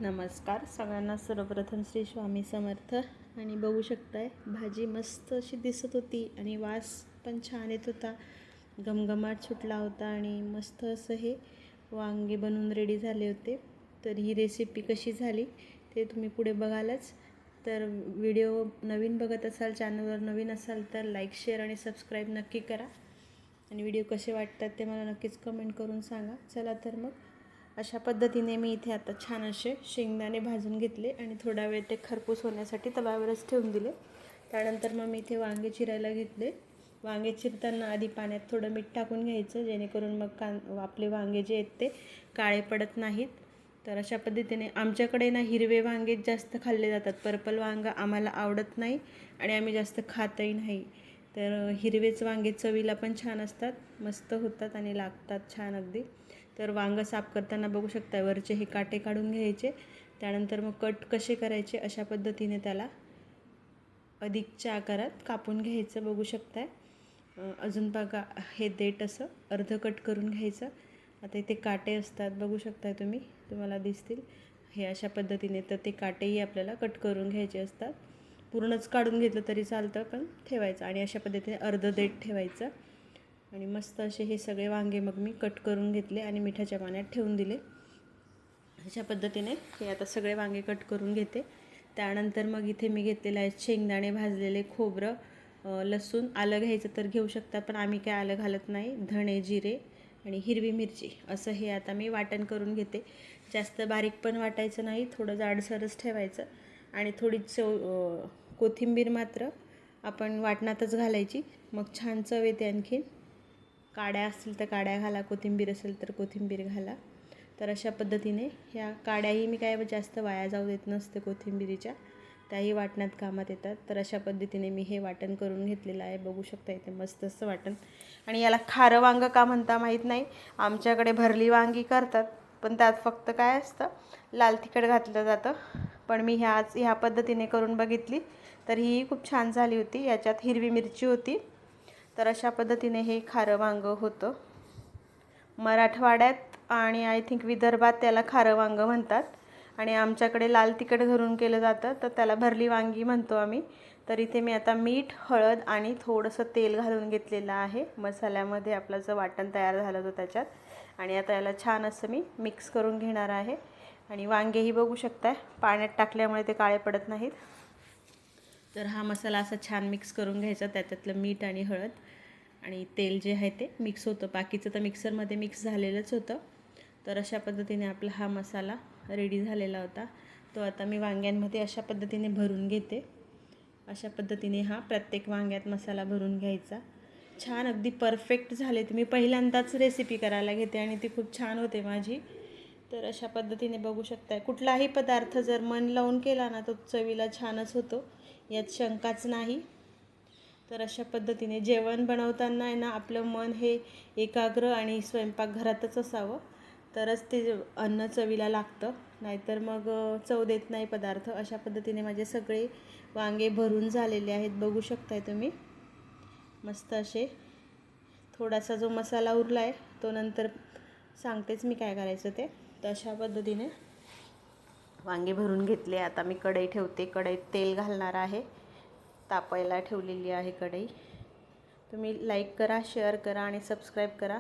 नमस्कार सगळ्यांना. सर्वप्रथम श्री स्वामी समर्थ. आणि बघू शकताय भाजी मस्त अशी दिसत होती आणि वास पण छान येत होता, घमघमाट सुटला होता आणि मस्त असं हे वांगे बनवून रेडी झाले होते. तर ही रेसिपी कशी झाली ते तुम्ही पुढे बघालच. तर व्हिडिओ नवीन बघत असाल, चॅनलवर नवीन असाल तर लाईक, शेअर आणि सबस्क्राईब नक्की करा. आणि व्हिडिओ कसे वाटतात ते मला नक्कीच कमेंट करून सांगा. चला तर मग अशा पद्धतीने मी इथे आता छान असे शेंगदाणे भाजून घेतले आणि थोडा वेळ ते खरपूस होण्यासाठी तव्यावरच ठेवून दिले. त्यानंतर मग मी इथे वांगे चिरायला घेतले. वांगे चिरताना आधी पाण्यात थोडं मीठ टाकून घ्यायचं, जेणेकरून मग आपले वांगे जे आहेत ते काळे पडत नाहीत. तर अशा पद्धतीने आमच्याकडे ना हिरवे वांगे जास्त खाल्ले जातात. पर्पल वांगा आम्हाला आवडत नाही आणि आम्ही जास्त खातही नाही. तर हिरवेच वांगे चवीला पण छान असतात, मस्त होतात आणि लागतात छान अगदी. तर वांगं साफ करताना बघू शकता वरचे हे काटे काढून घ्यायचे. त्यानंतर मग कट कसे करायचे अशा पद्धतीने त्याला अधिकच्या आकारात कापून घ्यायचं. बघू शकताय अजून बघा हे देठ असं अर्ध कट करून घ्यायचं. आता इथे काटे असतात बघू शकताय तुम्हाला दिसतील हे अशा पद्धतीने. तर ते काटेही आपल्याला कट करून घ्यायचे असतात. पूर्णच काढून घेतलं तरी चालतं, पण ठेवायचं आणि अशा पद्धतीने अर्ध देठ ठेवायचं. आणि मस्त असे हे सगळे वांगे मग मी कट करून घेतले आणि मिठाच्या पाण्यात ठेवून दिले. अशा पद्धतीने हे आता सगळे वांगे कट करून घेते. त्यानंतर मग इथे मी घेतलेलं आहे शेंगदाणे भाजलेले, खोबरं, लसूण, आलं घ्यायचं तर घेऊ शकता, पण आम्ही काय आलं घालत नाही. धणे, जिरे आणि हिरवी मिरची असं हे आता मी वाटण करून घेते. जास्त बारीक पण वाटायचं नाही, थोडं जाडसरच ठेवायचं. आणि थोडी कोथिंबीर मात्र आपण वाटणातच घालायची, मग छान चव येते. आणखीन काड्या असतील तर काड्या घाला, कोथिंबीर असेल तर कोथिंबीर घाला. तर अशा पद्धतीने ह्या काड्याही मी काय जास्त वाया जाऊ देत नसते कोथिंबीरीच्या, त्याही वाटण्यात कामात येतात. तर अशा पद्धतीने मी हे वाटण करून घेतलेलं आहे. बघू शकता इथे मस्त असं वाटण. आणि याला खारं वांगं का म्हणता माहीत नाही, आमच्याकडे भरली वांगी करतात, पण त्यात फक्त काय असतं, लाल तिखट घातलं जातं. पण मी ह्या पद्धतीने करून बघितली तर ही खूप छान झाली होती. याच्यात हिरवी मिरची होती. तर अशा पद्धतीने हे खारं वांगं होतं. मराठवाड्यात आणि आय थिंक विदर्भात त्याला खारं वांगं म्हणतात आणि आमच्याकडे लाल तिखट घालून केलं जातं, तर त्याला भरली वांगी म्हणतो आम्ही. तर इथे मी आता मीठ, हळद आणि थोडंसं तेल घालून घेतलेलं आहे मसाल्यामध्ये. आपलं जे वाटण तयार झालं होतं त्याच्यात. आणि आता याला छान असं मी मिक्स करून घेणार आहे. आणि वांगेही बघू शकताय पाण्यात टाकल्यामुळे ते काळे पडत नाहीत. तर हा मसाला असा छान मिक्स करून घ्यायचा. त्याच्यातलं मीठ आणि हळद आणि तेल जे आहे ते मिक्स होतं. बाकीचं तर मिक्सरमध्ये मिक्स झालेलंच होतं. तर अशा पद्धतीने आपला हा मसाला रेडी झालेला होता. तो आता मी वांग्यांमध्ये अशा पद्धतीने भरून घेते. अशा पद्धतीने हा प्रत्येक वांग्यात मसाला भरून घ्यायचा. छान अगदी परफेक्ट झाले. मी पहिल्यांदाच रेसिपी करायला घेते आणि ती खूप छान होते माझी. तर अशा पद्धतीने बघू शकताय, कुठलाही पदार्थ जर मन लावून केला ना तो चवीला छानच होतो, यात शंकाच नाही. तर अशा पद्धतीने जेवण बनवताना आहे ना आपलं मन हे एकाग्र आणि स्वयंपाकघरातच असावं, तरच ते अन्न चवीला लागतं, नाहीतर मग चव देत नाही पदार्थ. अशा पद्धतीने माझे सगळे वांगे भरून झालेले आहेत. बघू शकताय तुम्ही मस्त असे. थोडासा जो मसाला उरला आहे तो नंतर सांगतेच मी काय करायचं ते. तर अशा पद्धतीने वांगे भरून घेतले. आता मी कढई ठेवते. कढईत तेल घालणार आहे. तापायला ठेवलेली आहे कढई. तुम्ही लाईक करा, शेअर करा आणि सबस्क्राईब करा.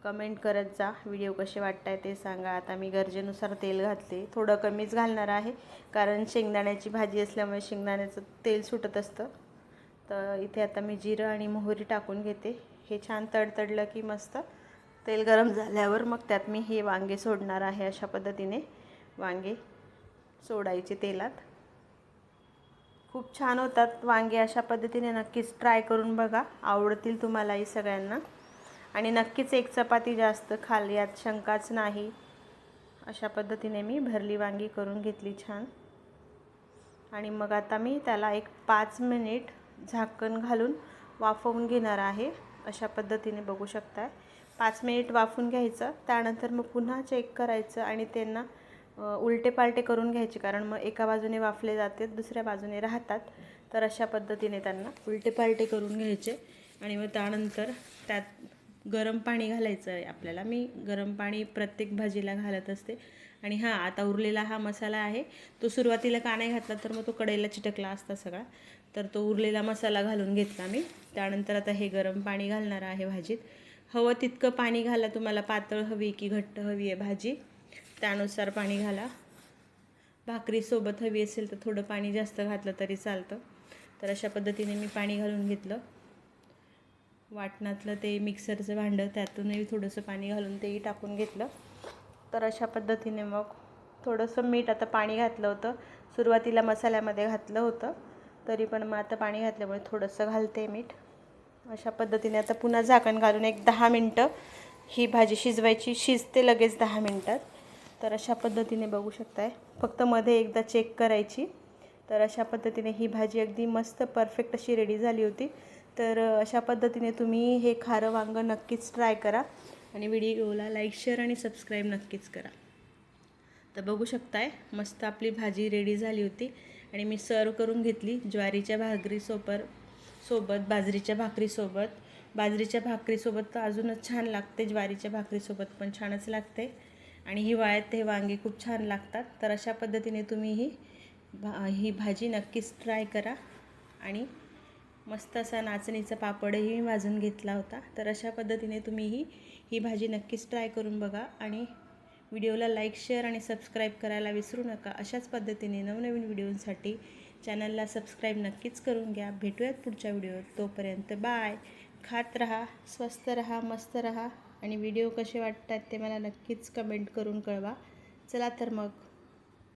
कमेंट करत जा. व्हिडिओ कसे वाटत आहे ते सांगा. आता मी गरजेनुसार तेल घातले. थोडं कमीच घालणार आहे, कारण शेंगदाण्याची भाजी असल्यामुळे शेंगदाण्याचं तेल सुटत असतं. तर इथे आता मी जिरं आणि मोहरी टाकून घेते. हे छान तडतडलं की मस्त तेल गरम झाल्यावर मग त्यात मी हे वांगे सोडणार आहे. अशा पद्धतीने वांगे सोडायचे तेलात. खूप छान होतात वांगे. अशा पद्धतीने नक्कीच ट्राय करून बघा, आवडतील तुम्हालाही सगळ्यांना. आणि नक्कीच एक चपाती जास्त खाल, यात शंकाच नाही. अशा पद्धतीने मी भरली वांगी करून घेतली छान. आणि मग आता मी त्याला एक 5 मिनिट झाकण घालून वाफवून घेणार आहे. अशा पद्धतीने बघू शकताय 5 मिनिट वाफवून घ्यायचं. त्यानंतर मग पुन्हा चेक करायचं आणि त्यांना उलटे पालटे करून घ्यायचे, कारण मग एका बाजूने वाफले जाते दुसऱ्या बाजूने राहतात. तर अशा पद्धतीने त्यांना उलटे पालटे करून घ्यायचे. आणि मग त्यानंतर त्यात गरम पाणी घालायचं आहे आपल्याला. मी गरम पाणी प्रत्येक भाजीला घालत असते. आणि हां, आता उरलेला हा मसाला आहे तो सुरुवातीला का नाही घातला तर मग तो कढईला चिटकला असता सगळा, तर तो उरलेला मसाला घालून घेतला मी. त्यानंतर आता हे गरम पाणी घालणार आहे भाजीत. हवं तितकं पाणी घाला, तुम्हाला पातळ हवी की घट्ट हवी आहे भाजी त्यानुसार पाणी घाला. भाकरीसोबत हवी असेल तर थोडं पाणी जास्त घातलं तरी चालतं. तर अशा पद्धतीने मी पाणी घालून घेतलं. वाटणातलं ते मिक्सरचं भांडं त्यातूनही थोडंसं पाणी घालून तेही टाकून घेतलं. तर अशा पद्धतीने मग थोडंसं मीठ, आता पाणी घातलं होतं सुरुवातीला मसाल्यामध्ये घातलं होतं तरी पण मग आता पाणी घातल्यामुळे थोडंसं घालते मीठ. अशा पद्धतीने आता पुन्हा झाकण घालून एक 10 मिनटं ही भाजी शिजवायची. शिजते लगेच 10 मिनटात. तर अशा पद्धतीने बघू शकताय, फक्त मध्ये एकदा चेक करायची. तर अशा पद्धतीने ही भाजी अगदी मस्त परफेक्ट अशी रेडी झाली होती. तर अशा पद्धतीने तुम्ही हे खारं वांगं नक्कीच ट्राय करा आणि व्हिडिओला लाईक, शेअर आणि सबस्क्राईब नक्कीच करा. तर बघू शकताय मस्त आपली भाजी रेडी झाली होती आणि मी सर्व करून घेतली ज्वारीच्या भाकरीसोबत बाजरीच्या भाकरीसोबत. बाजरीच्या भाकरीसोबत तर अजूनच छान लागते, ज्वारीच्या भाकरीसोबत पण छानच लागते आणि हिवाळ्यात हे वांगे खूप छान लागतात. तर अशा पद्धतीने तुम्ही ही भाजी नक्कीच ट्राय करा. आणि मस्त असा नाचणीचा पापडही भाजून घेतला होता. तर अशा पद्धतीने तुम्ही ही भाजी नक्कीच ट्राय करून बघा आणि व्हिडिओला लाईक, शेअर आणि सबस्क्राईब करायला विसरू नका. अशाच पद्धतीने नवनवीन व्हिडिओसाठी चॅनलला सबस्क्राईब नक्कीच करून घ्या. भेटूयात पुढच्या व्हिडिओत. तोपर्यंत बाय. खात रहा, स्वस्त रहा, मस्त रहा आणि व्हिडिओ कसे वाटतात ते मला नक्कीच कमेंट करून कळवा. चला तर मग.